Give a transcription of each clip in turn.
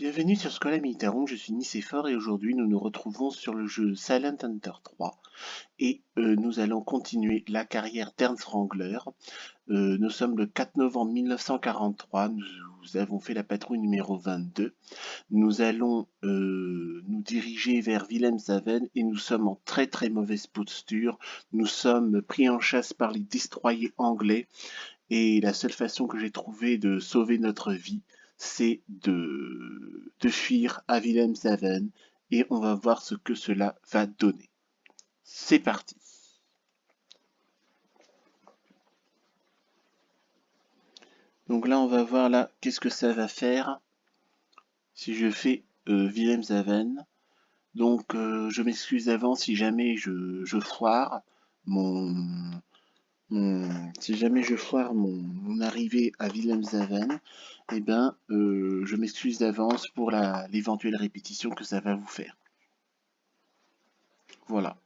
Bienvenue sur Scola Militarum, je suis Nicéphore et aujourd'hui nous nous retrouvons sur le jeu Silent Hunter 3 et nous allons continuer la carrière d'Ernst Wrangler. Nous sommes le 4 novembre 1943, nous avons fait la patrouille numéro 22. Nous allons nous diriger vers Wilhelmshaven et nous sommes en très très mauvaise posture. Nous sommes pris en chasse par les destroyers anglais et la seule façon que j'ai trouvé de sauver notre vie, c'est de fuir à Wilhelmshaven et on va voir ce que cela va donner. C'est parti. Donc là, on va voir là qu'est-ce que ça va faire si je fais Wilhelmshaven. Donc je m'excuse d'avance si jamais je foire si jamais je foire mon arrivée à Wilhelmshaven, eh ben, je m'excuse d'avance pour l'éventuelle répétition que ça va vous faire. Voilà.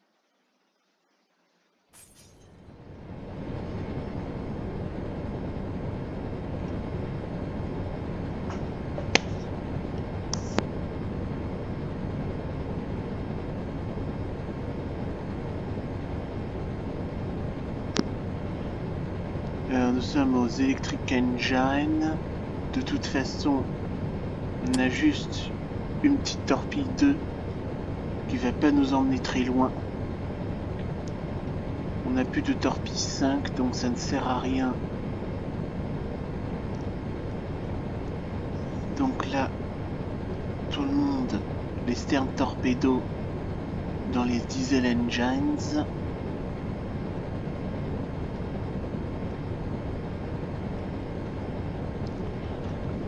Alors, nous sommes aux Electric Engine. De toute façon, on a juste une petite torpille 2 qui va pas nous emmener très loin. On n'a plus de torpille 5, donc ça ne sert à rien. Donc là, tout le monde, les Stern Torpedo dans les Diesel Engines.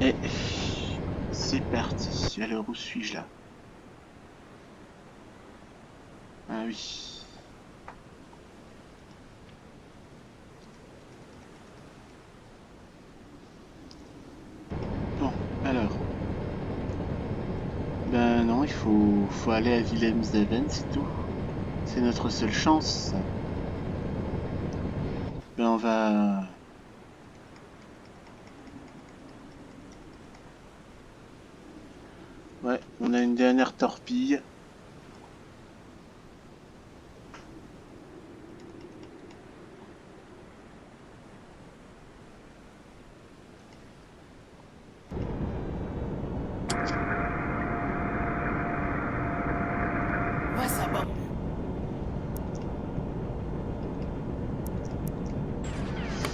Et c'est parti. Alors, où suis-je là? Ah oui. Bon, alors. Ben non, il faut aller à Wilhelmshaven, c'est tout. C'est notre seule chance. Ben on va... Ouais, on a une dernière torpille.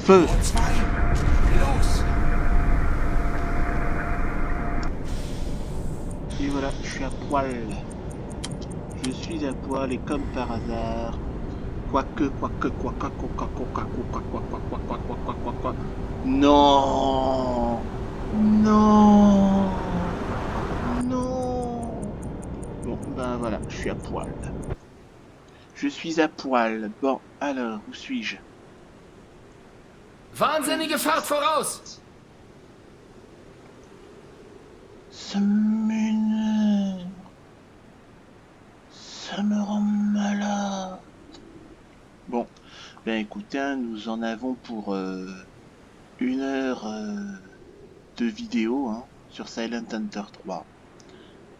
Feu! Et voilà, je suis à poil. Je suis à poil et comme par hasard... Non! Non! Non! Bon, ben voilà, je suis à poil. Je suis à poil. Bon, alors, où suis-je? Wahnsinnige Fahrt voraus! Ça m'énerve. Ça me rend malade. Bon, ben écoutez, nous en avons pour 1 heure de vidéo sur Silent Hunter 3.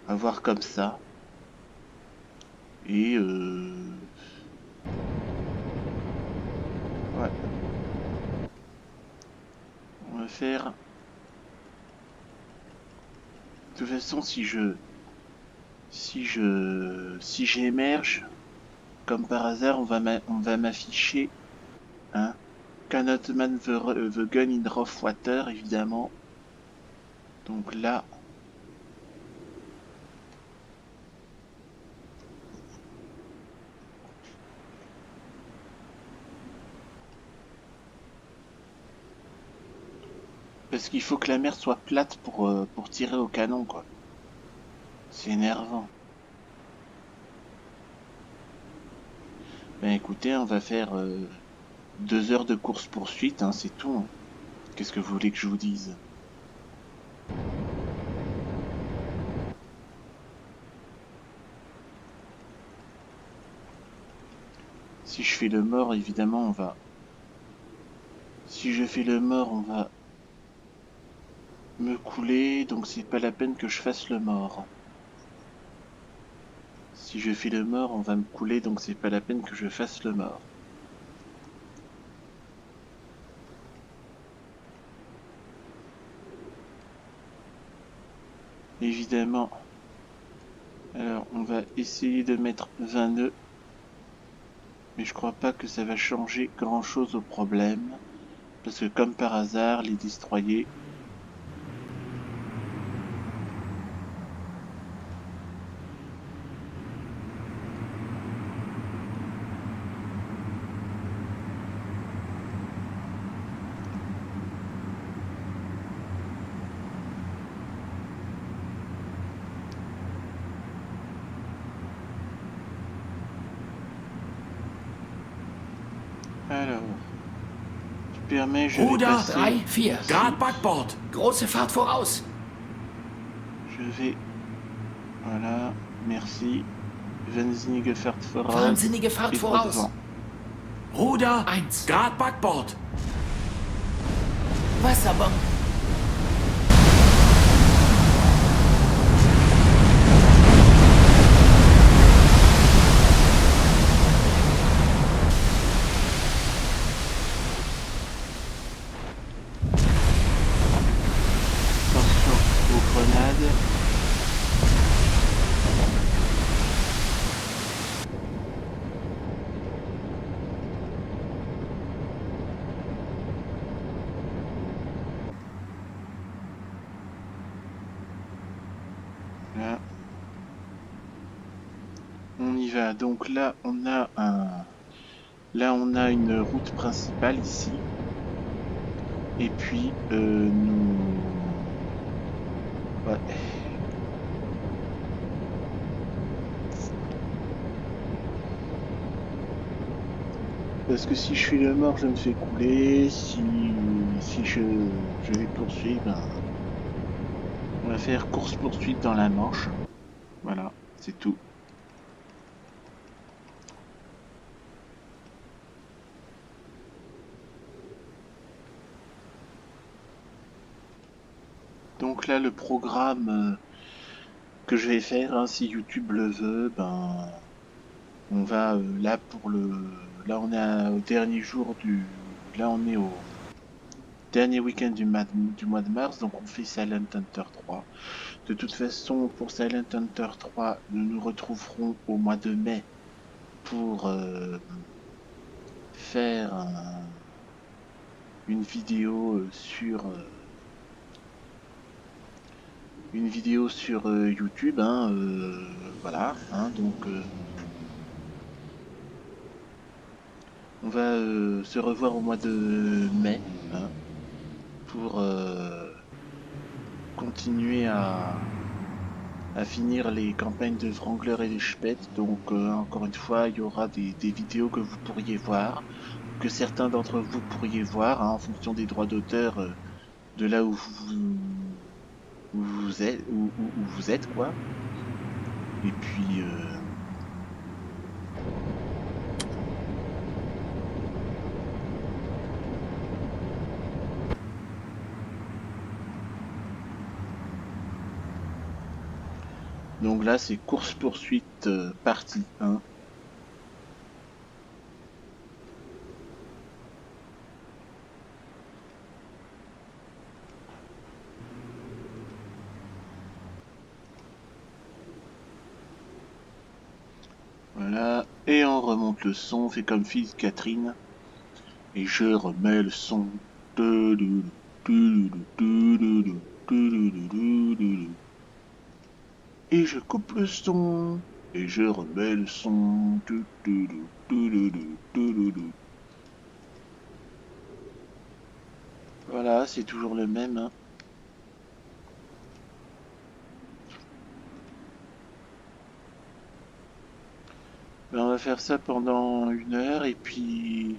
À voir comme ça. Et ouais. On va faire... De toute façon, si j'émerge, comme par hasard, on va m'afficher Cannot man the gun in rough water, évidemment. Donc là... Parce qu'il faut que la mer soit plate pour tirer au canon, quoi. C'est énervant. Ben écoutez, on va faire 2 heures de course-poursuite, c'est tout. Qu'est-ce que vous voulez que je vous dise? Si je fais le mort, évidemment, on va... Si je fais le mort, on va... me couler, donc c'est pas la peine que je fasse le mort. Si je fais le mort, on va me couler, donc c'est pas la peine que je fasse le mort. Évidemment. Alors, on va essayer de mettre 20 nœuds. Mais je crois pas que ça va changer grand chose au problème. Parce que comme par hasard, les destroyers... Alors... Tu permets, je vais Ruder passer... 3, 4. Merci. Grad Backbord. Große Fahrt voraus. Je vais... Voilà, merci. Wahnsinnige Fahrt voraus. Wahnsinnige Fahrt Et trop voraus. devant. Ruder 1. Grad Backbord. Wasserbomb. Attention aux grenades. Là. On y va. Donc là, on a un... Là, on a une route principale ici. Et puis, nous... Ouais. Parce que si je suis le mort, je me fais couler. Si je vais poursuivre, ben, on va faire course-poursuite dans la Manche. Voilà, c'est tout. Donc là, le programme que je vais faire, hein, si YouTube le veut, ben, on va là pour le... Là, on est au dernier jour du... Là, on est au dernier week-end du mois de mars, donc on fait Silent Hunter 3. De toute façon, pour Silent Hunter 3, nous nous retrouverons au mois de mai pour faire une vidéo sur YouTube, hein, voilà, hein, donc on va se revoir au mois de mai, hein, pour continuer à finir les campagnes de Wrangler et les Speth. Donc encore une fois, il y aura des vidéos que vous pourriez voir, que certains d'entre vous pourriez voir, hein, en fonction des droits d'auteur de là où vous êtes, quoi. Et puis donc là, c'est course-poursuite partie 1. Voilà, et on remonte le son, on fait comme Phil Catherine, et je remets le son. Et je coupe le son, et je remets le son. Voilà, c'est toujours le même, hein. Ben, on va faire ça pendant 1 heure, et puis...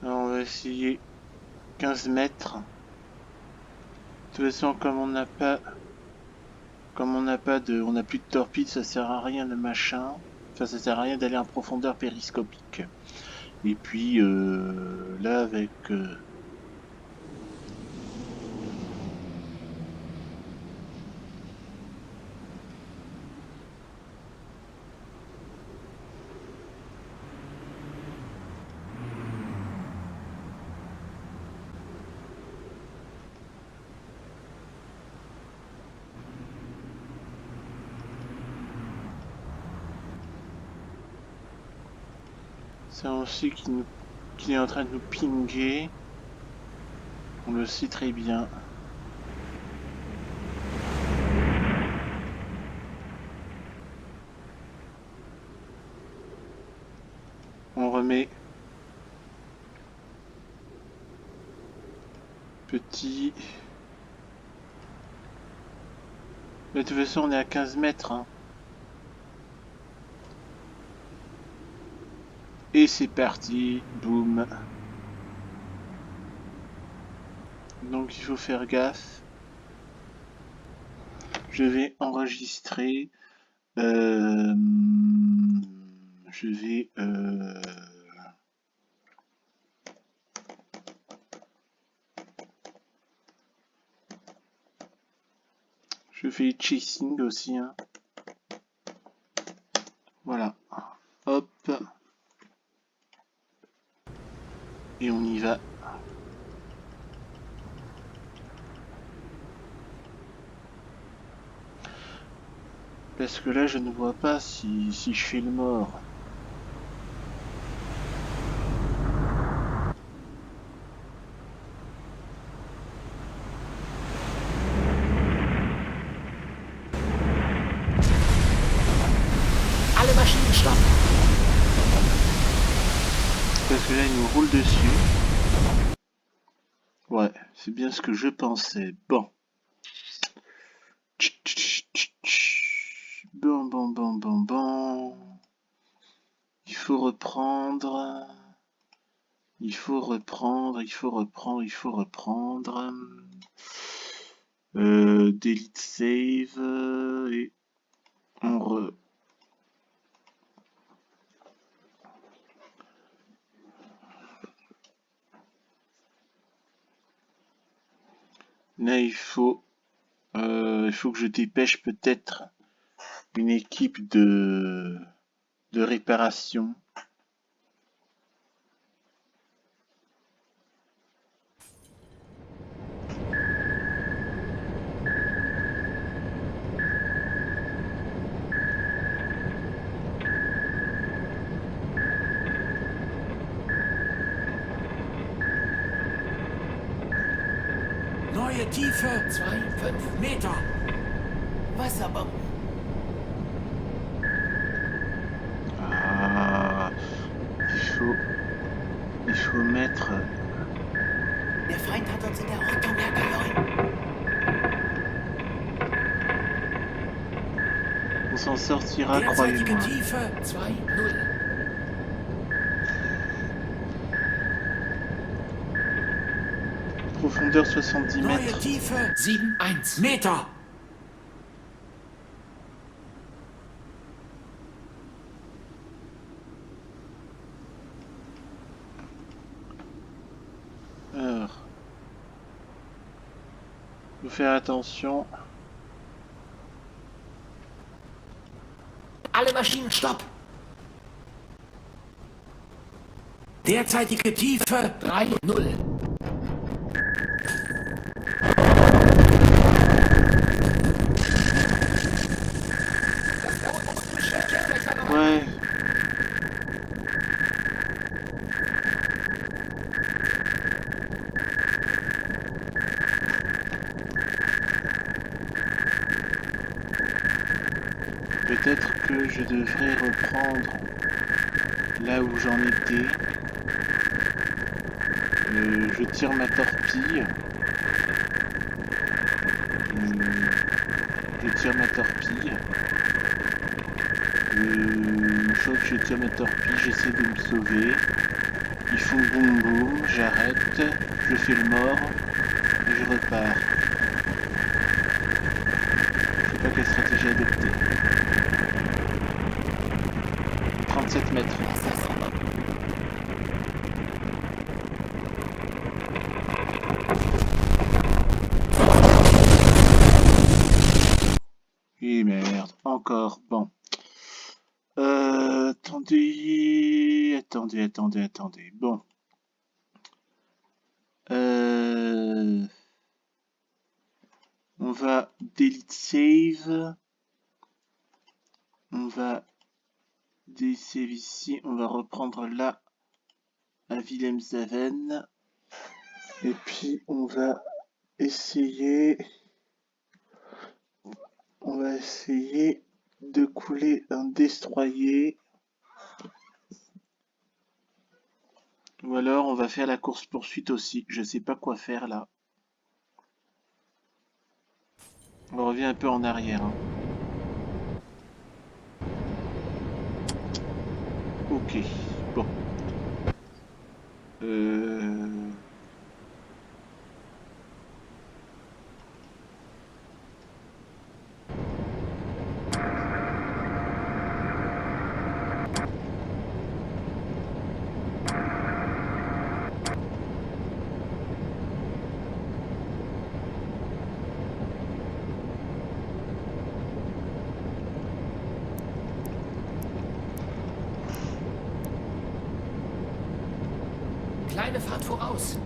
Alors, on va essayer 15 mètres. De toute façon, comme Comme on n'a plus de torpille, ça sert à rien le machin. Enfin, ça sert à rien d'aller en profondeur périscopique. Et puis là avec ça aussi qu'il est en train de nous pinguer. On le sait très bien. On remet petit. Mais de toute façon on est à 15 mètres. Hein. Et c'est parti. Boum. Donc il faut faire gaffe. Je vais enregistrer. Je fais chasing aussi. Hein. Voilà. Hop. Et on y va. Parce que là, je ne vois pas si je fais le mort. Alle Maschinen stoppen. Parce que là, il nous roule dessus. Ouais, c'est bien ce que je pensais. Bon. Bon. Il faut reprendre. Delete save. Et on Là, il faut que je dépêche peut-être une équipe de réparation. Neue Tiefe 2,5 Meter. Wasserbomben. Ah, il faut mettre. Der Feind hat uns in der Ortung hergelogen. On s'en sortira, croyez-moi. Tiefe 2,0. Profondeur 70 Neue mètres. Tiefe 7,1 Meter. Alors, faut faire attention. Alle Maschinen stopp. Derzeitige Tiefe 3,0. Ouais. Peut-être que je devrais reprendre là où j'en étais. Je tire ma torpille. Je tire ma torpille. Une fois que je tire ma torpille, j'essaie de me sauver. Ils font boum boum, j'arrête, je fais le mort et je repars. pas quelle stratégie adopter. 37 mètres. Et merde, encore. Bon. Attendez. Bon. On va delete save. On va delete save ici. On va reprendre là à Wilhelmshaven. Et puis on va essayer. De couler un destroyer. Ou alors on va faire la course poursuite aussi. Je sais pas quoi faire là. On revient un peu en arrière. Hein. Ok. Bon. Kleine Fahrt voraus.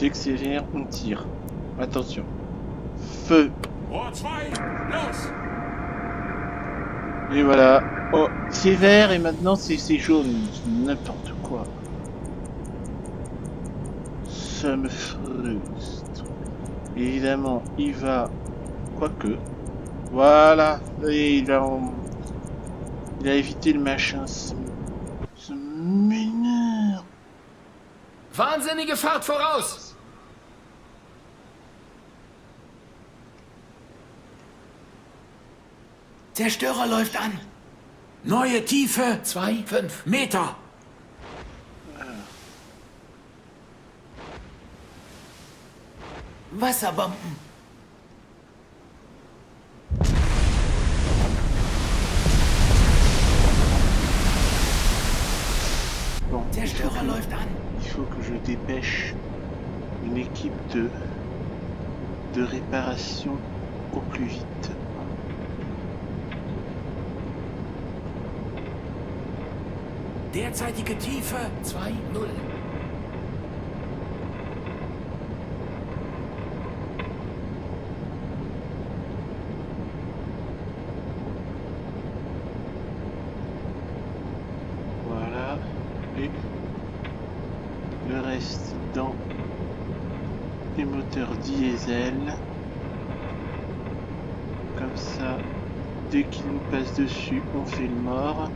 D'accélérer, on tire. Attention. Feu. Et voilà. Oh, c'est vert et maintenant c'est jaune. N'importe quoi. Ça me frustre. Évidemment, il va... Quoique. Voilà. Et il a évité le machin. Ça m'énerve. Wahnsinnige Fahrt voraus! Zerstörer läuft an. Neue Tiefe 2,5 Meter. Wasserbomben. Bon, Zerstörer läuft an. Il faut que je dépêche une équipe de réparation au plus vite. Derzeitige Tiefe 2,0. Voilà. Et le reste dans les moteurs diesel. Comme ça, dès qu'il nous passe dessus, on fait le mort.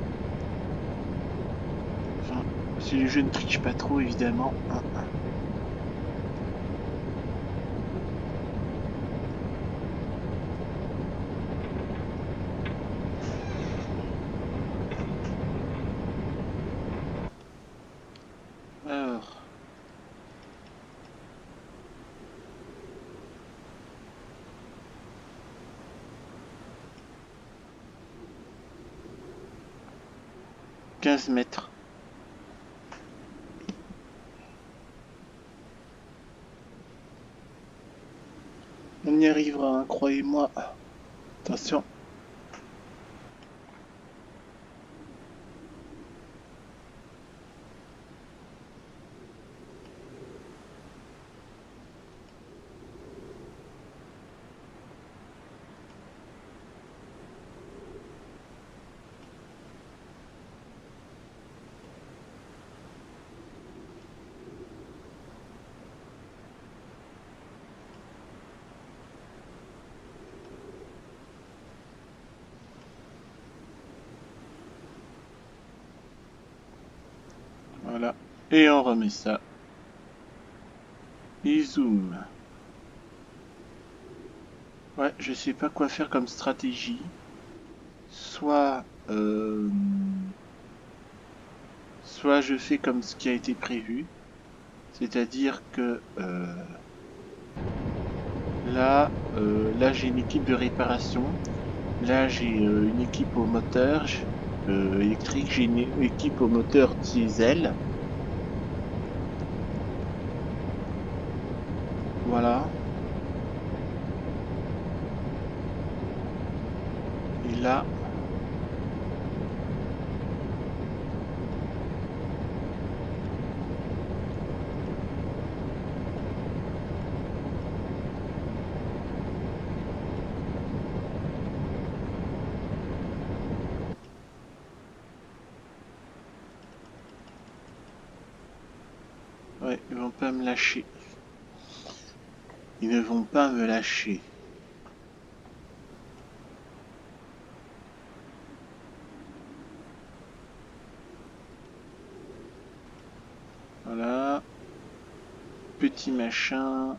Enfin, si les jeux ne trichent pas trop, évidemment. Alors. « 15 mètres. On y arrivera, hein, croyez-moi. Attention. Voilà. Et on remet ça. Et zoom. Ouais, je sais pas quoi faire comme stratégie. Soit je fais comme ce qui a été prévu. C'est-à-dire que là j'ai une équipe de réparation. Là j'ai une équipe au moteur électrique. J'ai une équipe au moteur diesel. Voilà. Et là, ouais, ils vont pas me lâcher. Ils ne vont pas me lâcher. Voilà. Petit machin.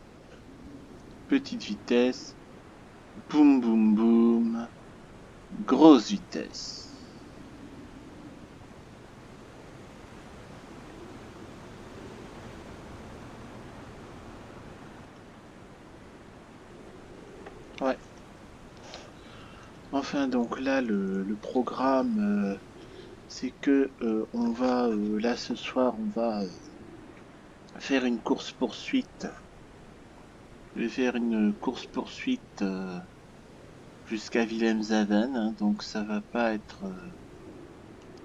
Petite vitesse. Boum boum boum. Grosse vitesse. Ouais. Enfin donc là le programme c'est que on va là ce soir on va faire une course poursuite. Je vais faire une course poursuite jusqu'à Wilhelmshaven, hein, donc ça va pas être.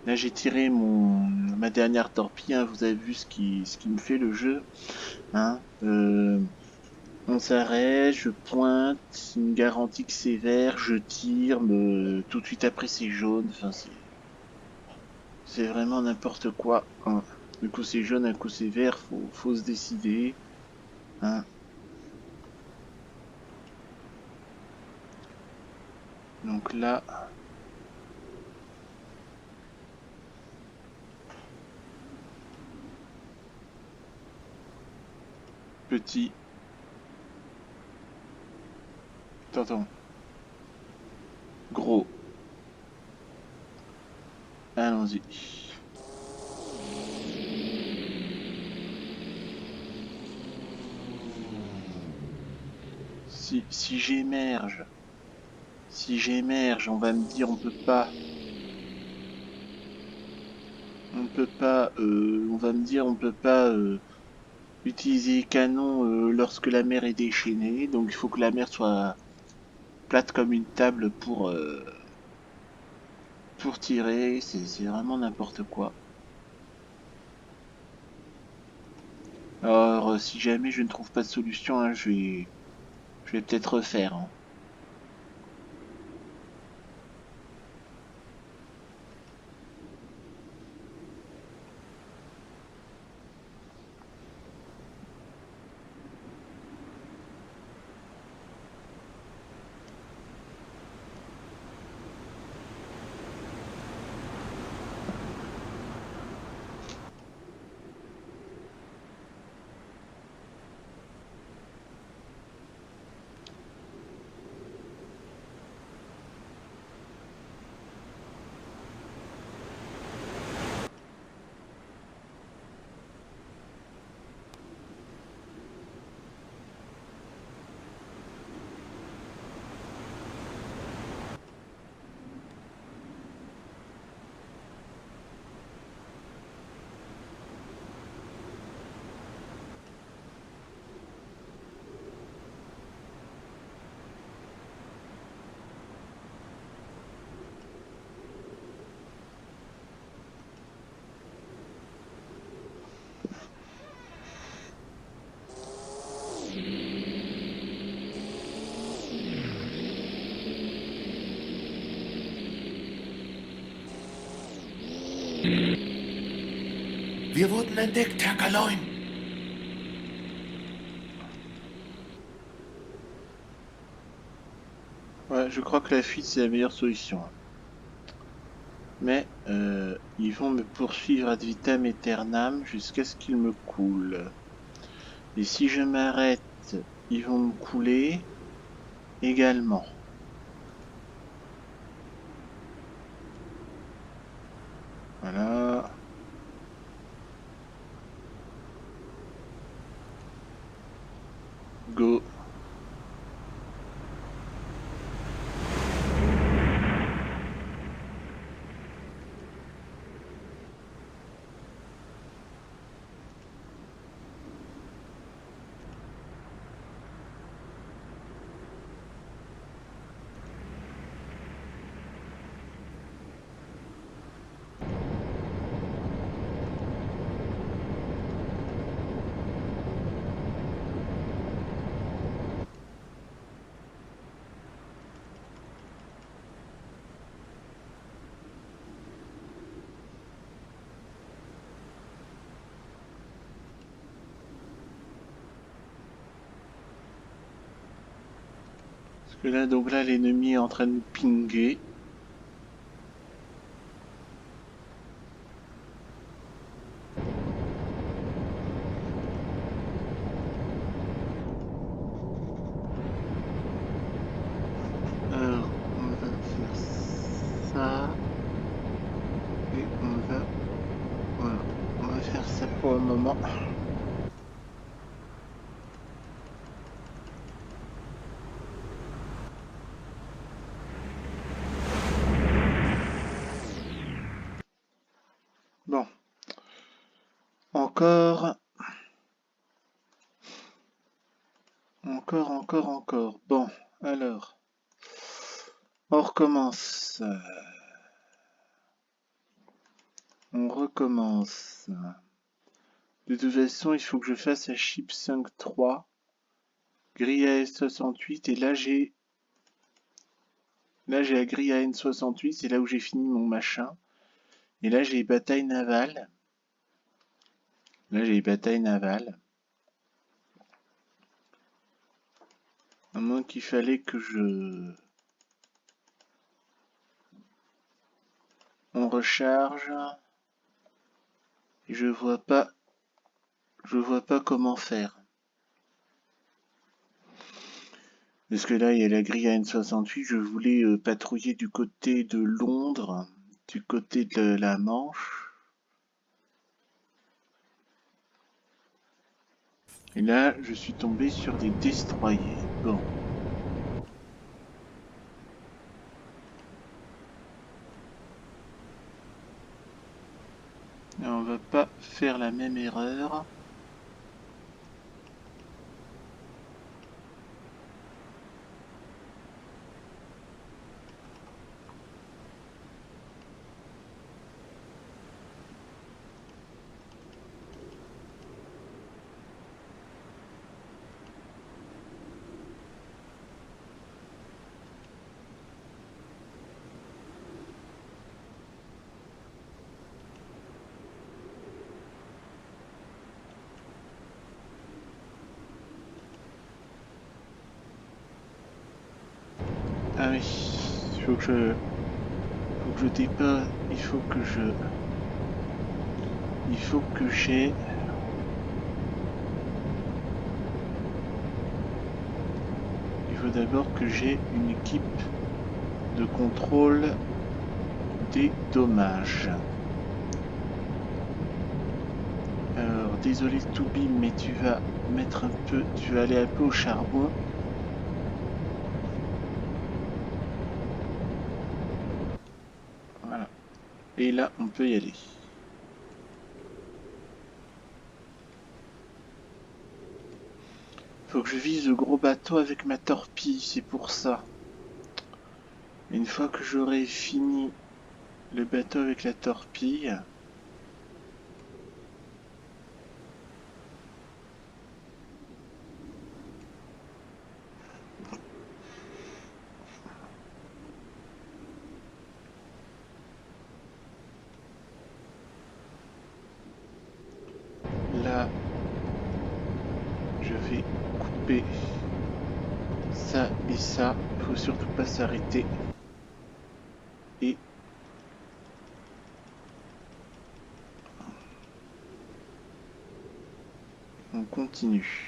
Là j'ai tiré ma dernière torpille, hein, vous avez vu ce qui me fait le jeu. Hein, on s'arrête, je pointe, il me garantit que c'est vert, je tire, tout de suite après c'est jaune, enfin c'est vraiment n'importe quoi. Hein. Un coup c'est jaune, un coup c'est vert, faut se décider. Hein. Donc là, petit. Attends. Gros. Allons-y. Si j'émerge, on va me dire on va me dire on peut pas utiliser canon lorsque la mer est déchaînée, donc il faut que la mer soit plate comme une table pour tirer, c'est vraiment n'importe quoi. Alors si jamais je ne trouve pas de solution, hein, je vais peut-être refaire. Hein. Wir wurden entdeckt, Herr Kaloin. Ouais, je crois que la fuite c'est la meilleure solution. Mais ils vont me poursuivre ad vitam aeternam jusqu'à ce qu'ils me coulent. Et si je m'arrête, ils vont me couler également. Voilà. Go. Parce que là, donc là, l'ennemi est en train de nous pinguer. Alors, on va faire ça. Et on va... Voilà. On va faire ça pour le moment. Bon. Encore. Encore. Bon, alors. On recommence. On recommence. De toute façon, il faut que je fasse un chip 5.3. Grille AS68. Et là, j'ai la grille AN68. C'est là où j'ai fini mon machin. Et là, j'ai les batailles navales. À moins qu'il fallait que on recharge. Et je vois pas comment faire. Parce que là, il y a la grille AN68. Je voulais patrouiller du côté de Londres, du côté de la Manche. Et là, je suis tombé sur des destroyers. Bon. Et on va pas faire la même erreur. Ah oui, il faut que je dépasse, il faut que j'ai d'abord que j'ai une équipe de contrôle des dommages. Alors, désolé Toubib, mais tu vas aller un peu au charbon. Voilà. Et là, on peut y aller. Faut que je vise le gros bateau avec ma torpille, c'est pour ça. Une fois que j'aurai fini le bateau avec la torpille, choper ça et ça. Faut surtout pas s'arrêter. Et on continue.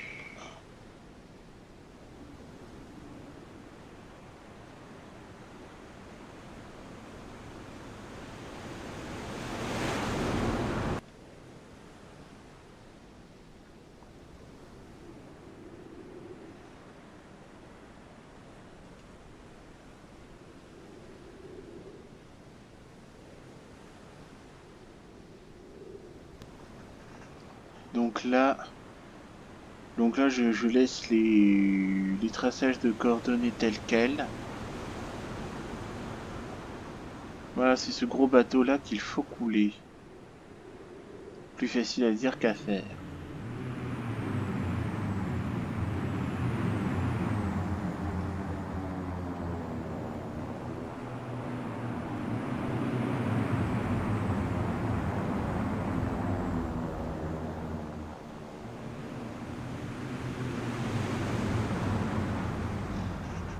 Donc là je laisse les traçages de coordonnées tels quels. Voilà, c'est ce gros bateau là qu'il faut couler. Plus facile à dire qu'à faire.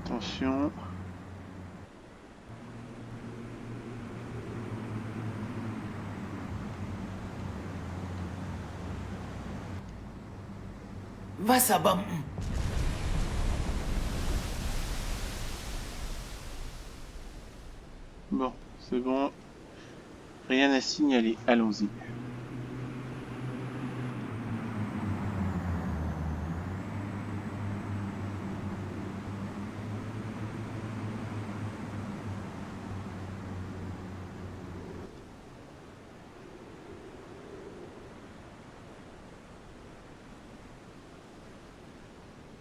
Attention. Wasserbomben. Bon, c'est bon. Rien à signaler. Allons-y.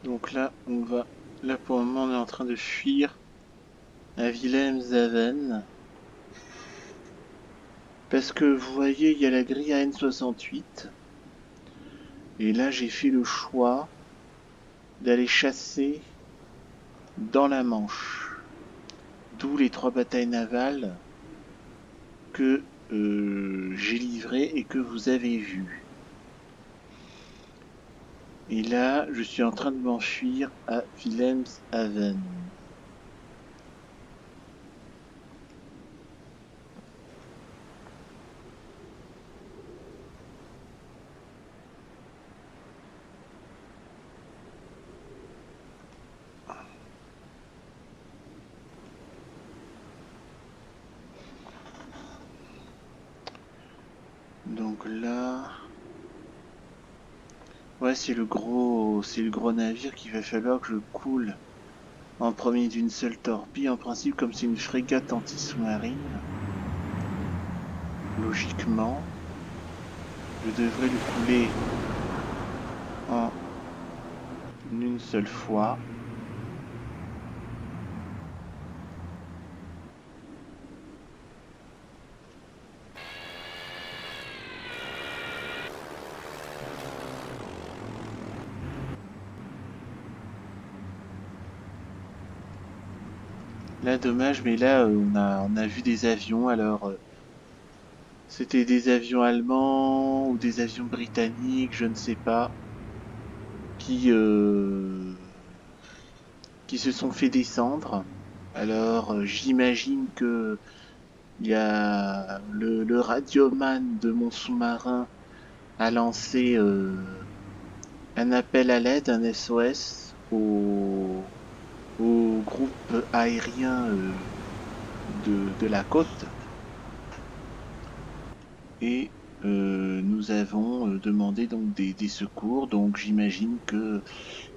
Donc là, là pour le moment, on est en train de fuir à Wilhelmshaven. Parce que vous voyez, il y a la grille à N68. Et là, j'ai fait le choix d'aller chasser dans la Manche. D'où les 3 batailles navales que j'ai livrées et que vous avez vues. Et là, je suis en train de m'enfuir à Wilhelmshaven. Donc là... Ouais, c'est le gros navire qu'il va falloir que je coule en premier d'une seule torpille. En principe, comme c'est une frégate anti-sous-marine, logiquement, je devrais le couler en une seule fois. Là, dommage, mais là, on a vu des avions, alors... c'était des avions allemands ou des avions britanniques, je ne sais pas, qui se sont fait descendre. Alors, j'imagine que il y a le radioman de mon sous-marin a lancé un appel à l'aide, un SOS au groupe aérien de la côte. Et nous avons demandé donc des secours. Donc j'imagine que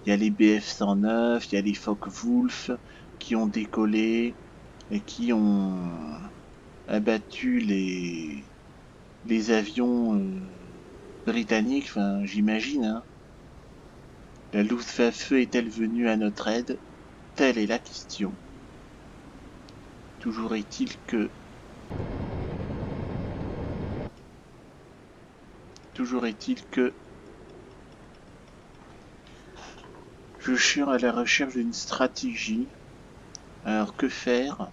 il y a les BF-109, il y a les Focke-Wulf qui ont décollé et qui ont abattu les avions britanniques, enfin j'imagine. Hein. La Luftwaffe est-elle venue à notre aide? Telle est la question. Toujours est-il que je suis à la recherche d'une stratégie. Alors que faire?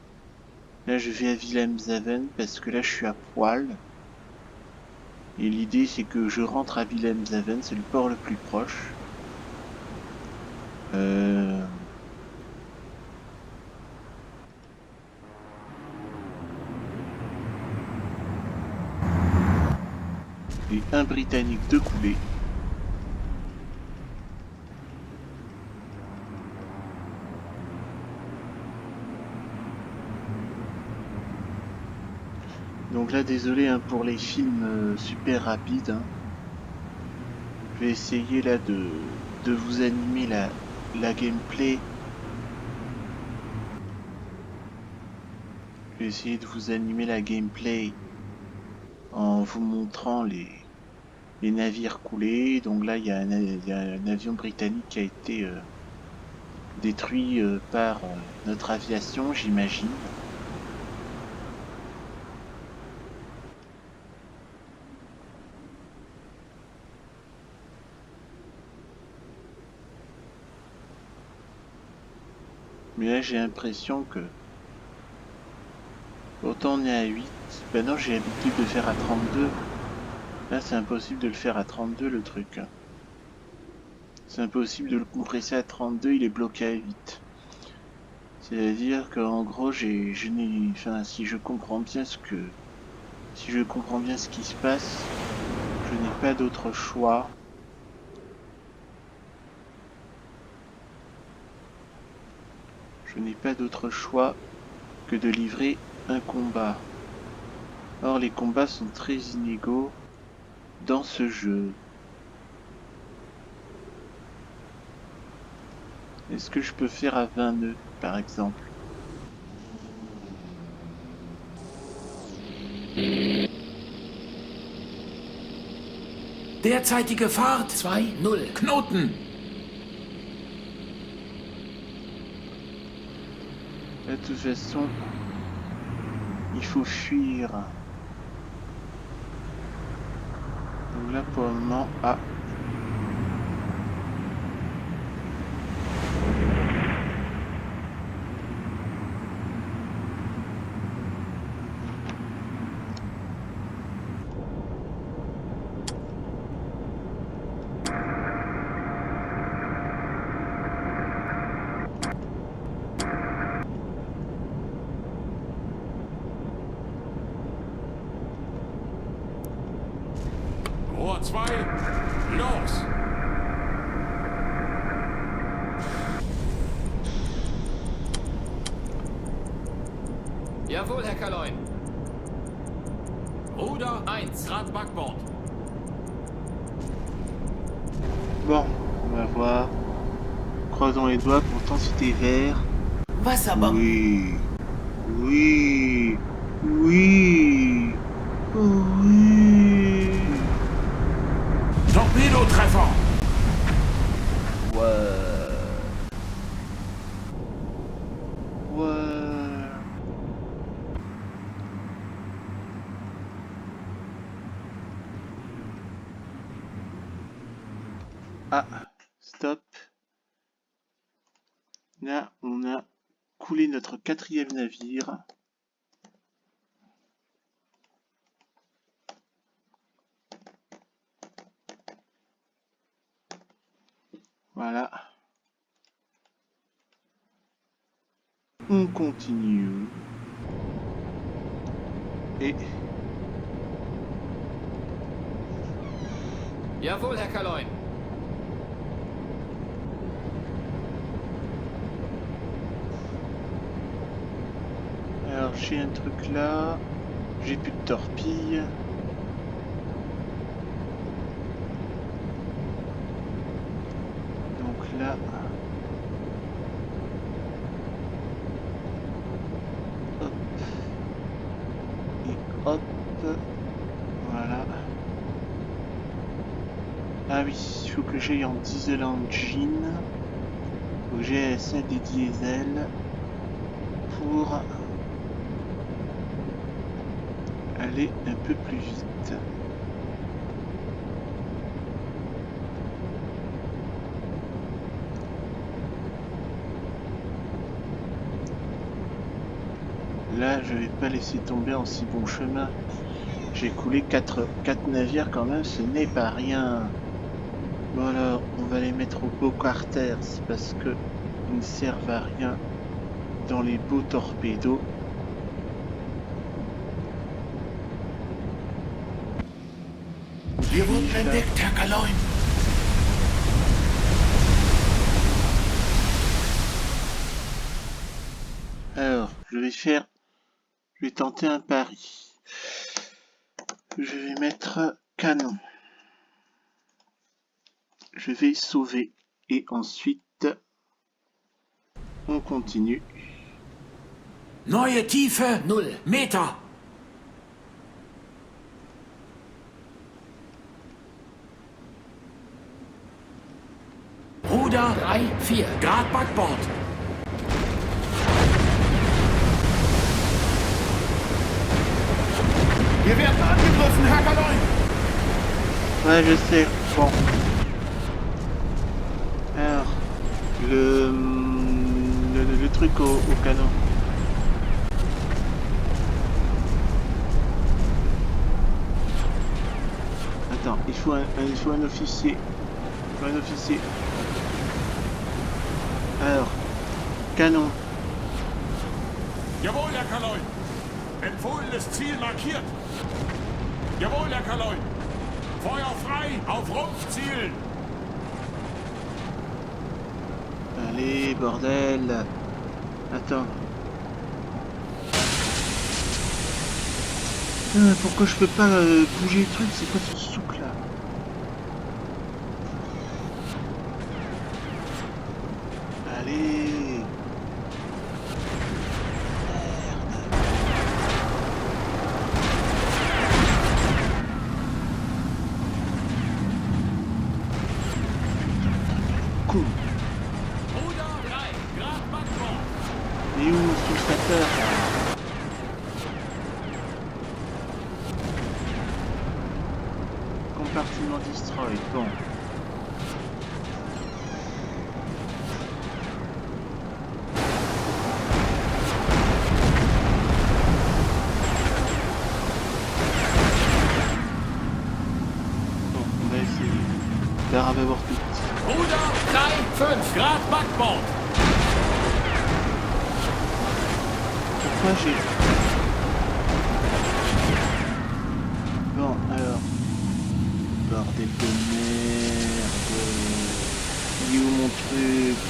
Là je vais à Wilhelmshaven parce que là je suis à poil. Et l'idée c'est que je rentre à Wilhelmshaven, c'est le port le plus proche. Et un Britannique de coulée. Donc là, désolé hein, pour les films super rapides. Hein. Je vais essayer là de vous animer la gameplay. Je vais essayer de vous animer la gameplay en vous montrant les navires coulés. Donc là, il y a un avion britannique qui a été détruit par notre aviation, j'imagine. Mais là, j'ai l'impression que... Autant on est à 8. Ben non, j'ai l'habitude de faire à 32. Là, c'est impossible de le faire à 32, le truc. C'est impossible de le compresser à 32, il est bloqué à 8. C'est-à-dire qu'en gros, enfin, si je comprends bien ce qui se passe, je n'ai pas d'autre choix. Je n'ai pas d'autre choix que de livrer un combat. Or, les combats sont très inégaux dans ce jeu. Est-ce que je peux faire à 20 nœuds, par exemple? Derzeitige Fahrt 2-0. Knoten. De toute façon, il faut fuir. Donc là, pour le moment, ah. Rohr 2, los! Jawohl, Herr Kaloin. Ruder 1, Grad Backbord. Bon, on va voir. Croisons les doigts, pourtant c'était vert. Wasserbomben. Oui. Oui. Oui. Oui. Torpedotreffer! Ouais. Ouais. Ah, stop. Là, on a coulé notre 4e navire. Voilà. On continue. Et... Jawohl, Herr Kaloin. Alors j'ai un truc là. J'ai plus de torpilles. Donc là... Hop. Et hop. Voilà. Ah oui, il faut que j'aille en diesel engine. Il faut que j'aille à des diesels pour aller un peu plus vite. Là, je vais pas laisser tomber en si bon chemin. J'ai coulé 4 navires quand même, ce n'est pas rien. Bon alors, on va les mettre au beau quarters parce que ils ne servent à rien dans les beaux torpédos. Wir wurden entdeckt, Herr Kaloin. Alors, je vais tenter un pari. Je vais mettre canon. Je vais sauver et ensuite on continue. Neue Tiefe 0 Meter. Ruder 3, 4 Grad Backbord. Wir werden angegriffen, Herr Kaloin. Ouais, je sais. Bon. Alors, le truc au canon. Attends, il faut un officier. Il faut un officier. Alors, canon. Jawohl, Herr Kaloin. Empfohlenes Ziel markiert. Jawohl, Herr Kaloin. Feuer frei auf Rumpfziel. Allez, bordel. Attends. Pourquoi je peux pas bouger le truc? C'est quoi ce souk là? Allez. Cool. Ruder 3 Grad Backbord. Et où mon pulsateur? Compartiment destroy. Bon. Bon, on va essayer. Faire un voir tout. Ruder 3, 5 Grad Backbord. Pourquoi j'ai... Bon, alors... Bordel de merde... Il est où mon truc